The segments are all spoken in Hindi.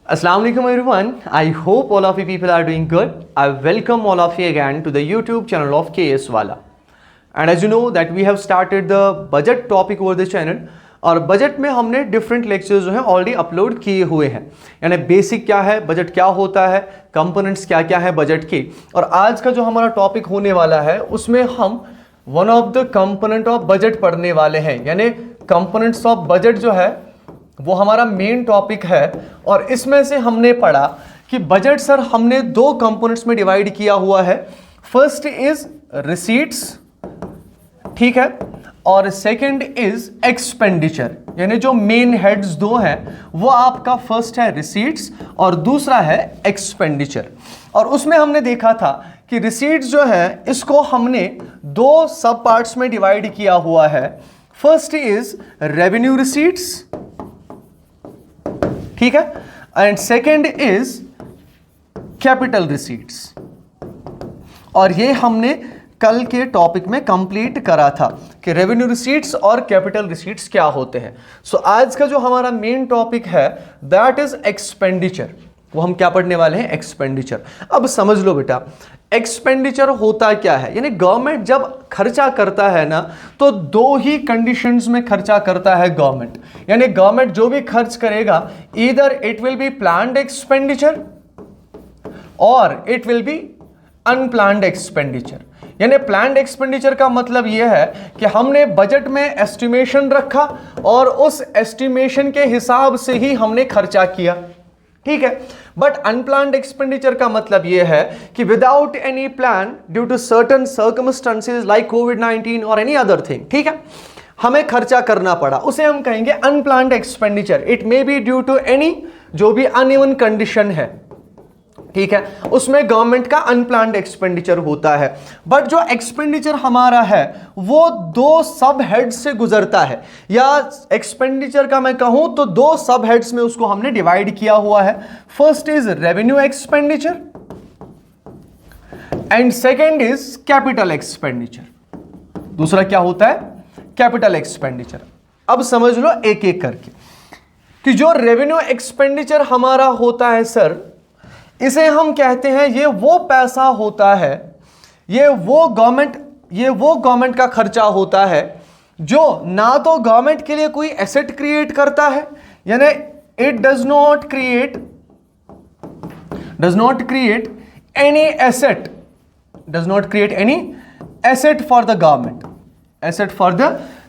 Assalamu alaikum everyone. I hope all of you people are doing good. I welcome all of you again to the YouTube channel of KS Wala. And as you know that we have started the budget topic over this channel. और बजट में हमने डिफरेंट लेक्चर्स जो हैं ऑलरेडी अपलोड किए हुए हैं, यानी बेसिक क्या है, बजट क्या होता है, कंपोनेंट्स क्या क्या है बजट के। और आज का जो हमारा टॉपिक होने वाला है उसमें हम one of the component of budget पढ़ने वाले हैं, यानी कंपोनेंट्स ऑफ बजट जो है वो हमारा मेन टॉपिक है। और इसमें से हमने पढ़ा कि बजट सर हमने दो कंपोनेंट्स में डिवाइड किया हुआ है। फर्स्ट इज रिसीट्स, ठीक है, और सेकंड इज एक्सपेंडिचर, यानी जो मेन हेड्स दो हैं वो आपका फर्स्ट है रिसीट्स और दूसरा है एक्सपेंडिचर। और उसमें हमने देखा था कि रिसीट्स जो है इसको हमने दो सब पार्ट्स में डिवाइड किया हुआ है। फर्स्ट इज रेवेन्यू रिसीट्स, ठीक है, and second is capital receipts. और ये हमने कल के टॉपिक में कंप्लीट करा था कि रेवेन्यू रिसीट्स और कैपिटल रिसीट्स क्या होते हैं। सो आज का जो हमारा मेन टॉपिक है दैट इज एक्सपेंडिचर। वो हम क्या पढ़ने वाले हैं, एक्सपेंडिचर। अब समझ लो बेटा, एक्सपेंडिचर होता क्या है, यानी गवर्नमेंट जब खर्चा करता है ना तो दो ही कंडीशंस में खर्चा करता है गवर्नमेंट। यानी गवर्नमेंट जो भी खर्च करेगा either it will be planned expenditure और it will be unplanned expenditure. यानी प्लान्ड एक्सपेंडिचर का मतलब यह है कि हमने बजट में एस्टिमेशन रखा और उस एस्टिमेशन के हिसाब से ही हमने खर्चा किया, ठीक है। बट अनप्लान्ड एक्सपेंडिचर का मतलब यह है कि without any plan due to certain circumstances like कोविड-19 और एनी अदर थिंग, ठीक है, हमें खर्चा करना पड़ा, उसे हम कहेंगे unplanned expenditure. It may be due to any जो भी अनइवन कंडीशन है, ठीक है, उसमें गवर्नमेंट का अनप्लान्ड एक्सपेंडिचर होता है। बट जो एक्सपेंडिचर हमारा है वो दो सब हेड्स से गुजरता है, या एक्सपेंडिचर का मैं कहूं तो दो सब हेड्स में उसको हमने डिवाइड किया हुआ है। First is revenue expenditure and second is capital expenditure. दूसरा क्या होता है, कैपिटल एक्सपेंडिचर। अब समझ लो एक एक करके कि जो रेवेन्यू एक्सपेंडिचर हमारा होता है सर, इसे हम कहते हैं ये वो पैसा होता है, ये वो गवर्नमेंट का खर्चा होता है जो ना तो गवर्नमेंट के लिए कोई एसेट क्रिएट करता है, यानी it does not create any asset for the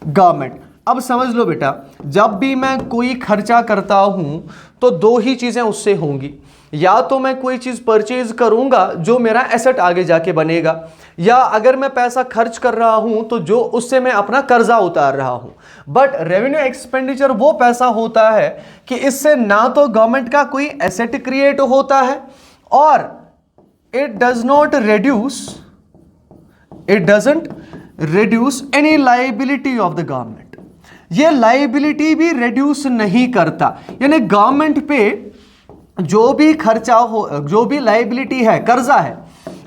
government. अब समझ लो बेटा, जब भी मैं कोई खर्चा करता हूं तो दो ही चीजें उससे होंगी, या तो मैं कोई चीज परचेज करूंगा जो मेरा एसेट आगे जाके बनेगा, या अगर मैं पैसा खर्च कर रहा हूं तो जो उससे मैं अपना कर्जा उतार रहा हूं। बट रेवेन्यू एक्सपेंडिचर वो पैसा होता है कि इससे ना तो गवर्नमेंट का कोई एसेट क्रिएट होता है और it doesn't reduce any liability of the government. ये लायबिलिटी भी रिड्यूस नहीं करता, यानी गवर्नमेंट पे जो भी खर्चा हो, जो भी लायबिलिटी है, कर्जा है,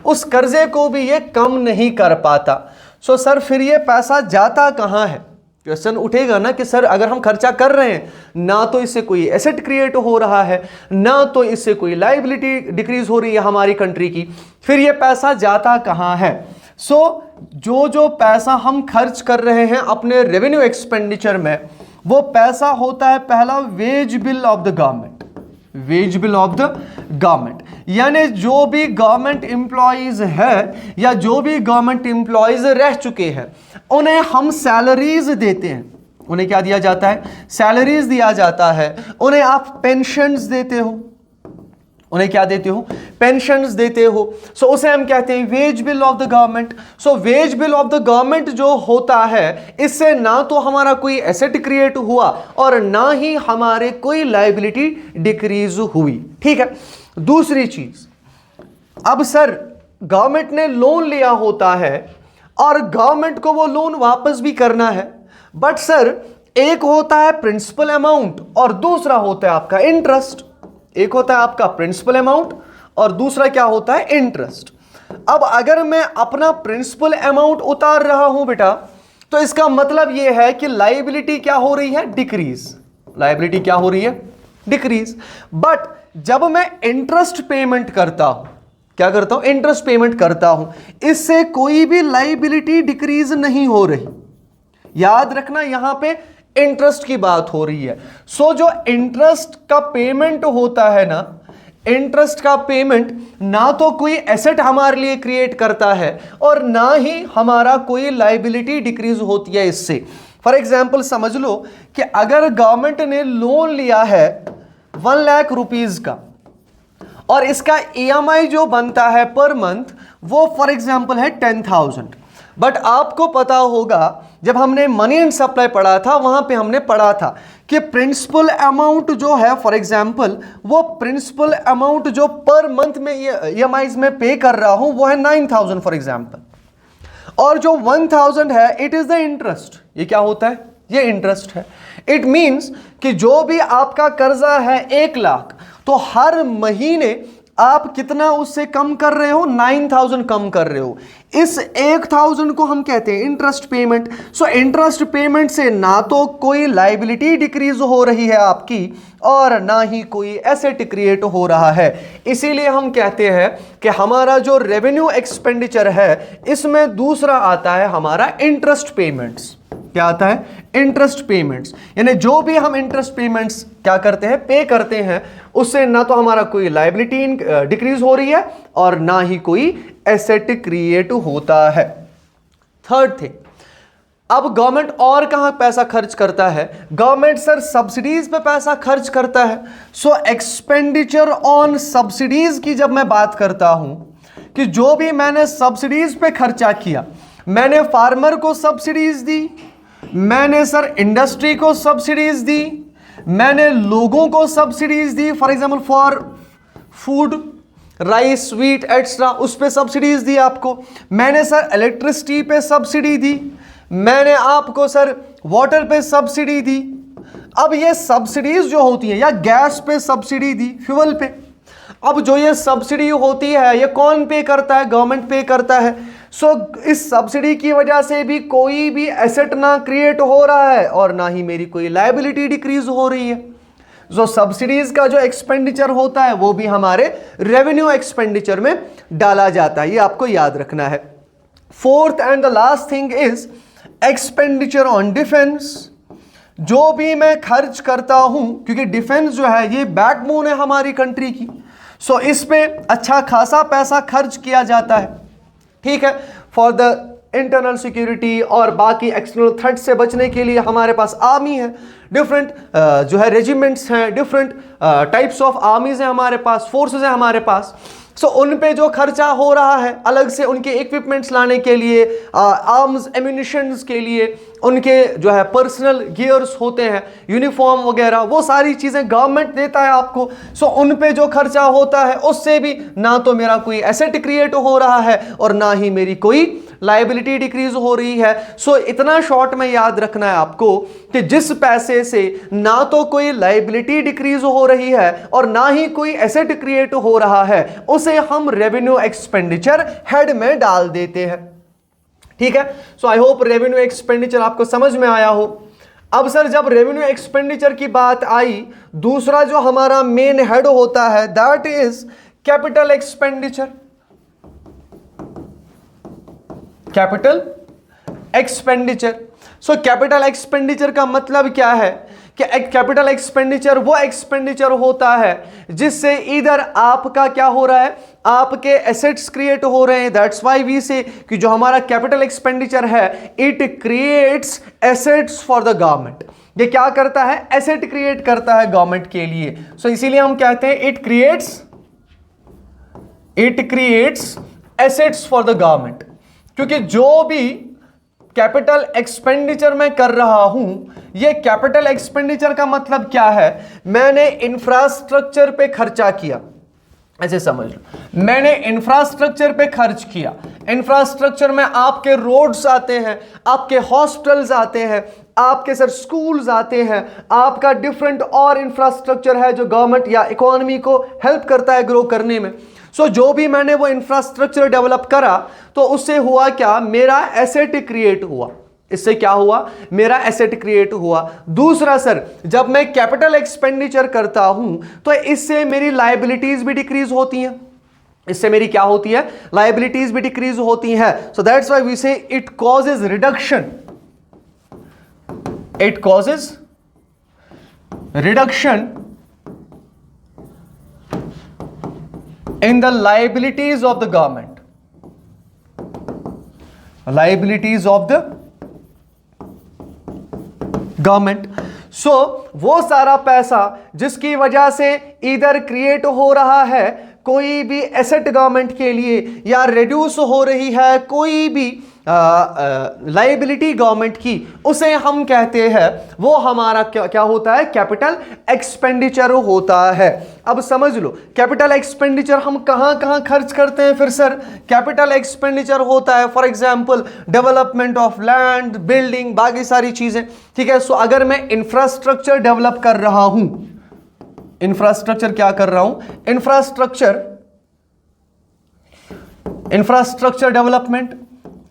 उस कर्जे को भी ये कम नहीं कर पाता। सो सर फिर ये पैसा जाता कहां है? क्वेश्चन उठेगा ना कि सर अगर हम खर्चा कर रहे हैं ना तो इससे कोई एसेट क्रिएट हो रहा है, ना तो इससे कोई लायबिलिटी डिक्रीज हो रही है हमारी कंट्री की, फिर ये पैसा जाता कहां है? सो जो पैसा हम खर्च कर रहे हैं अपने रेवेन्यू एक्सपेंडिचर में, वो पैसा होता है पहला wage bill of the government. यानी जो भी गवर्नमेंट एम्प्लॉइज है या जो भी गवर्नमेंट एम्प्लॉइज रह चुके हैं उन्हें हम सैलरीज देते हैं। उन्हें क्या दिया जाता है? सैलरीज दिया जाता है। उन्हें आप पेंशन्स देते हो, उन्हें क्या देते हो? पेंशन्स देते हो। सो उसे हम कहते हैं wage bill of the government. So wage bill of the government जो होता है, इससे ना तो हमारा कोई एसेट क्रिएट हुआ और ना ही हमारे कोई लायबिलिटी डिक्रीज हुई, ठीक है। दूसरी चीज, अब सर गवर्नमेंट ने लोन लिया होता है और गवर्नमेंट को वो लोन वापस भी करना है, बट सर एक होता है प्रिंसिपल अमाउंट और दूसरा होता है आपका इंटरेस्ट। एक होता है आपका प्रिंसिपल अमाउंट और दूसरा क्या होता है? इंटरेस्ट। अब अगर मैं अपना प्रिंसिपल अमाउंट उतार रहा हूं बेटा, तो इसका मतलब यह है कि लायबिलिटी क्या हो रही है? डिक्रीज। लायबिलिटी क्या हो रही है? डिक्रीज। बट जब मैं इंटरेस्ट पेमेंट करता हूं, क्या करता हूं, इंटरेस्ट पेमेंट करता हूं, इससे कोई भी लाइबिलिटी डिक्रीज नहीं हो रही। याद रखना यहां पे इंटरेस्ट की बात हो रही है। सो जो इंटरेस्ट का पेमेंट होता है ना, इंटरेस्ट का पेमेंट ना तो कोई एसेट हमारे लिए क्रिएट करता है और ना ही हमारा कोई लाइबिलिटी डिक्रीज होती है इससे। फॉर एग्जाम्पल समझ लो कि अगर गवर्नमेंट ने लोन लिया है 1 लाख रुपीज का और इसका EMI जो बनता है पर मंथ वो फॉर एग्जाम्पल है 10,000। बट आपको पता होगा जब हमने मनी एंड सप्लाई पढ़ा था वहां पे हमने पढ़ा था कि प्रिंसिपल अमाउंट जो है फॉर एग्जाम्पल वो प्रिंसिपल अमाउंट जो पर मंथ में EMIs में पे कर रहा हूं वो है 9,000 फॉर एग्जाम्पल, और जो 1,000 है इट इज द इंटरेस्ट। ये क्या होता है, ये इंटरेस्ट है। इट मींस कि जो भी आपका कर्जा है 1 लाख, तो हर महीने आप कितना उससे कम कर रहे हो, 9,000 कम कर रहे हो। इस 1,000 को हम कहते हैं interest payment. So interest payment से ना तो कोई लाइबिलिटी डिक्रीज हो रही है आपकी और ना ही कोई एसेट क्रिएट हो रहा है। इसीलिए हम कहते हैं कि हमारा जो रेवेन्यू एक्सपेंडिचर है इसमें दूसरा आता है हमारा इंटरेस्ट पेमेंट्स। क्या आता है, इंटरेस्ट पेमेंट्स। यानी जो भी हम इंटरेस्ट पेमेंट्स क्या करते हैं, पे करते हैं, उससे ना तो हमारा कोई लायबिलिटी डिक्रीज हो रही है और ना ही कोई एसेट क्रिएट होता है। थर्ड थिंग, अब गवर्नमेंट और कहां पैसा खर्च करता है, गवर्नमेंट सर सब्सिडीज पे पैसा खर्च करता है। सो एक्सपेंडिचर ऑन सब्सिडीज की जब मैं बात करता हूं कि जो भी मैंने सब्सिडीज पे खर्चा किया, मैंने फार्मर को सब्सिडीज दी, मैंने सर इंडस्ट्री को सब्सिडीज दी, मैंने लोगों को subsidies the, for example for food, rice, wheat extra, उस पे सब्सिडीज दी आपको। मैंने सर इलेक्ट्रिसिटी पे सब्सिडी दी, मैंने आपको सर वाटर पे सब्सिडी दी। अब ये सब्सिडीज जो होती है, या गैस पे सब्सिडी दी, फ्यूल पे, अब जो ये सब्सिडी होती है ये कौन पे करता है, गवर्नमेंट पे करता है। सो इस सब्सिडी की वजह से भी कोई भी एसेट ना क्रिएट हो रहा है और ना ही मेरी कोई लायबिलिटी डिक्रीज हो रही है। जो सब्सिडीज का जो एक्सपेंडिचर होता है वो भी हमारे रेवेन्यू एक्सपेंडिचर में डाला जाता है, ये आपको याद रखना है। Fourth and the last thing is expenditure on defence. जो भी मैं खर्च करता हूं, क्योंकि डिफेंस जो है ये बैकबोन है हमारी कंट्री की, सो इस पे अच्छा खासा पैसा खर्च किया जाता है, ठीक है, फॉर द इंटरनल सिक्योरिटी और बाकी एक्सटर्नल थ्रेट से बचने के लिए हमारे पास आर्मी है, डिफरेंट जो है रेजिमेंट्स हैं, डिफरेंट टाइप्स ऑफ आर्मीज हैं हमारे पास, फोर्सेस हैं हमारे पास। सो उन पे जो खर्चा हो रहा है अलग से उनके इक्विपमेंट्स लाने के लिए, आर्म्स एम्यूनिशंस के लिए, उनके जो है पर्सनल गियर्स होते हैं, यूनिफॉर्म वगैरह, वो सारी चीज़ें गवर्नमेंट देता है आपको। सो उन पे जो खर्चा होता है उससे भी ना तो मेरा कोई एसेट क्रिएट हो रहा है और ना ही मेरी कोई लायबिलिटी डिक्रीज हो रही है। सो इतना शॉर्ट में याद रखना है आपको कि जिस पैसे से ना तो कोई लायबिलिटी डिक्रीज हो रही है और ना ही कोई एसेट क्रिएट हो रहा है, उसे हम रेवेन्यू एक्सपेंडिचर हेड में डाल देते हैं, ठीक है। सो आई होप रेवेन्यू एक्सपेंडिचर आपको समझ में आया हो। अब सर जब रेवेन्यू एक्सपेंडिचर की बात आई, दूसरा जो हमारा मेन हेड होता है that is capital expenditure. Capital expenditure, so capital expenditure का मतलब क्या है कि कैपिटल एक्सपेंडिचर वो एक्सपेंडिचर होता है जिससे इधर आपका क्या हो रहा है, आपके एसेट्स क्रिएट हो रहे हैं। दैट्स व्हाई वी से कि जो हमारा कैपिटल एक्सपेंडिचर है it creates assets for the government. ये क्या करता है, एसेट क्रिएट करता है गवर्नमेंट के लिए। सो इसीलिए हम कहते हैं it creates assets for the government, क्योंकि जो भी कैपिटल एक्सपेंडिचर मैं कर रहा हूं, ये कैपिटल एक्सपेंडिचर का मतलब क्या है, मैंने इंफ्रास्ट्रक्चर पे खर्चा किया, ऐसे समझ लो, मैंने इंफ्रास्ट्रक्चर पे खर्च किया। इंफ्रास्ट्रक्चर में आपके रोड्स आते हैं, आपके हॉस्पिटल्स आते हैं, आपके सर स्कूल्स आते हैं, आपका डिफरेंट और इंफ्रास्ट्रक्चर है जो गवर्नमेंट या इकोनॉमी को हेल्प करता है ग्रो करने में। सो जो भी मैंने वो इंफ्रास्ट्रक्चर डेवलप करा तो उससे हुआ क्या, मेरा एसेट क्रिएट हुआ। इससे क्या हुआ, मेरा एसेट क्रिएट हुआ। दूसरा सर, जब मैं कैपिटल एक्सपेंडिचर करता हूं तो इससे मेरी लायबिलिटीज भी डिक्रीज होती हैं, इससे मेरी क्या होती है, लायबिलिटीज भी डिक्रीज होती है। सो दैट्स व्हाई वी से it causes reduction, it causes reduction in the liabilities of the government, liabilities of the government। सो वो सारा पैसा जिसकी वजह से इधर क्रिएट हो रहा है कोई भी एसेट गवर्नमेंट के लिए, या रिड्यूस हो रही है कोई भी लायबिलिटी गवर्नमेंट की, उसे हम कहते हैं, वो हमारा क्या होता है, कैपिटल एक्सपेंडिचर होता है। अब समझ लो कैपिटल एक्सपेंडिचर हम कहां कहां खर्च करते हैं। फिर सर कैपिटल एक्सपेंडिचर होता है for example development of land, building, बाकी सारी चीजें, ठीक है। सो अगर मैं इंफ्रास्ट्रक्चर डेवलप कर रहा हूं, इंफ्रास्ट्रक्चर क्या कर रहा हूं, इंफ्रास्ट्रक्चर डेवलपमेंट,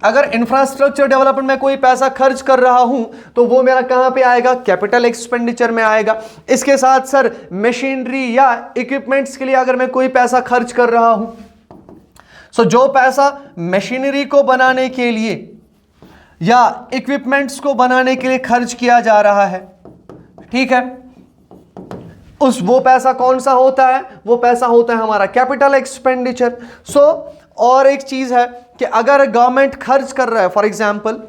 अगर इंफ्रास्ट्रक्चर डेवलपमेंट में कोई पैसा खर्च कर रहा हूं तो वो मेरा कहां पे आएगा, कैपिटल एक्सपेंडिचर में आएगा। इसके साथ सर मशीनरी या इक्विपमेंट्स के लिए अगर मैं कोई पैसा खर्च कर रहा हूं, सो जो पैसा मशीनरी को बनाने के लिए या इक्विपमेंट्स को बनाने के लिए खर्च किया जा रहा है, ठीक है, वो पैसा कौन सा होता है, वो पैसा होता है हमारा कैपिटल एक्सपेंडिचर। सो और एक चीज है कि अगर गवर्नमेंट खर्च कर रहा है, फॉर एग्जांपल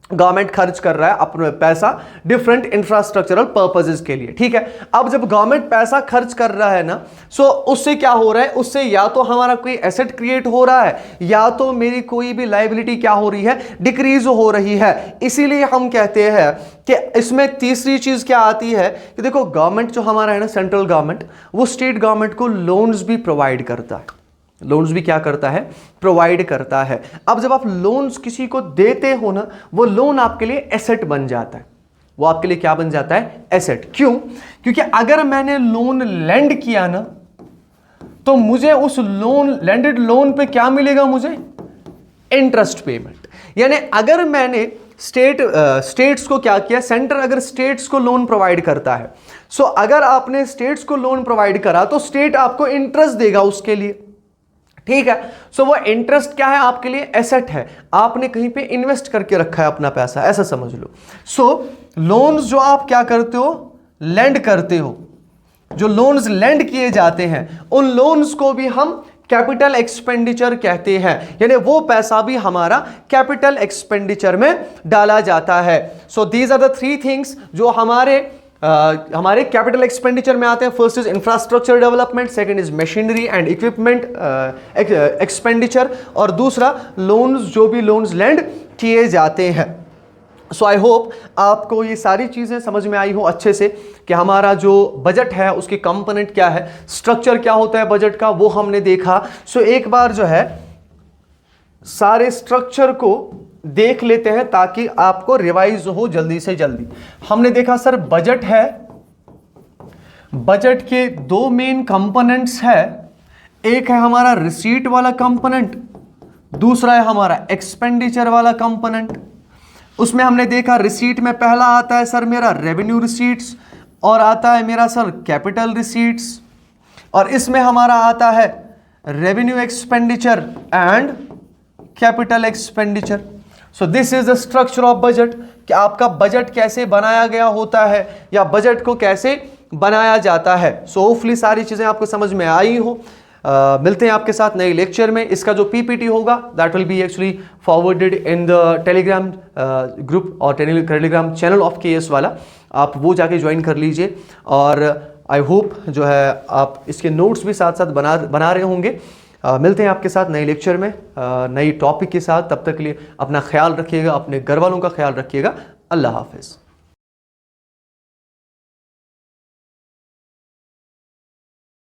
गवर्नमेंट खर्च कर रहा है अपना पैसा डिफरेंट इंफ्रास्ट्रक्चरल पर्पसेस के लिए, ठीक है। अब जब गवर्नमेंट पैसा खर्च कर रहा है ना, सो उससे क्या हो रहा है, उससे या तो हमारा कोई एसेट क्रिएट हो रहा है या तो मेरी कोई भी लायबिलिटी क्या हो रही है, डिक्रीज हो रही है। इसीलिए हम कहते हैं कि इसमें तीसरी चीज क्या आती है कि देखो गवर्नमेंट जो हमारा है ना, सेंट्रल गवर्नमेंट, वो स्टेट गवर्नमेंट को लोन्स भी प्रोवाइड करता है, लोन्स भी क्या करता है, प्रोवाइड करता है। अब जब आप लोन्स किसी को देते हो ना, वो लोन आपके लिए एसेट बन जाता है, वो आपके लिए क्या बन जाता है, एसेट। क्यों, क्योंकि अगर मैंने लोन लेंड किया ना, तो मुझे उस लैंडेड लोन पे क्या मिलेगा, मुझे इंटरेस्ट पेमेंट। यानी अगर मैंने स्टेट्स को क्या किया, सेंटर अगर स्टेट्स को लोन प्रोवाइड करता है, सो अगर आपने स्टेट्स को लोन प्रोवाइड करा तो स्टेट आपको इंटरेस्ट देगा उसके लिए, ठीक है। सो वो इंटरेस्ट क्या है, आपके लिए एसेट है, आपने कहीं पे इन्वेस्ट करके रखा है अपना पैसा, ऐसा समझ लो। सो लोन्स जो आप क्या करते हो, लेंड करते हो, जो लोन्स लेंड किए जाते हैं उन लोन्स को भी हम कैपिटल एक्सपेंडिचर कहते हैं, यानी वो पैसा भी हमारा कैपिटल एक्सपेंडिचर में डाला जाता है। So these are the three things जो हमारे कैपिटल एक्सपेंडिचर में आते हैं। First is infrastructure development, second is machinery and equipment expenditure, और दूसरा लोन्स, जो भी लोन्स लेंड किए जाते हैं। सो आई होप आपको ये सारी चीज़ें समझ में आई हो अच्छे से कि हमारा जो बजट है उसके कंपोनेंट क्या है, स्ट्रक्चर क्या होता है बजट का, वो हमने देखा। सो एक बार जो है सारे स्ट्रक्चर को देख लेते हैं ताकि आपको रिवाइज हो जल्दी से जल्दी। हमने देखा सर बजट है, बजट के दो मेन कंपोनेंट्स है, एक है हमारा रिसीट वाला कंपोनेंट, दूसरा है हमारा एक्सपेंडिचर वाला कंपोनेंट। उसमें हमने देखा रिसीट में पहला आता है सर मेरा रेवेन्यू रिसीट्स, और आता है मेरा सर कैपिटल रिसीट्स, और इसमें हमारा आता है revenue expenditure and capital expenditure. So this is the structure of budget, कि आपका बजट कैसे बनाया गया होता है या बजट को कैसे बनाया जाता है। सो होपफुली सारी चीजें आपको समझ में आई हो। मिलते हैं आपके साथ नए लेक्चर में। इसका जो पीपीटी होगा that will be actually forwarded in the Telegram group और टेलीग्राम चैनल ऑफ केएस वाला, आप वो जाके ज्वाइन कर लीजिए। और आई होप जो है आप इसके नोट्स भी साथ साथ बना रहे होंगे। मिलते हैं आपके साथ नए लेक्चर में नई टॉपिक के साथ। तब तक के लिए अपना ख्याल रखिएगा, अपने घर वालों का ख्याल रखिएगा। अल्लाह हाफिज़।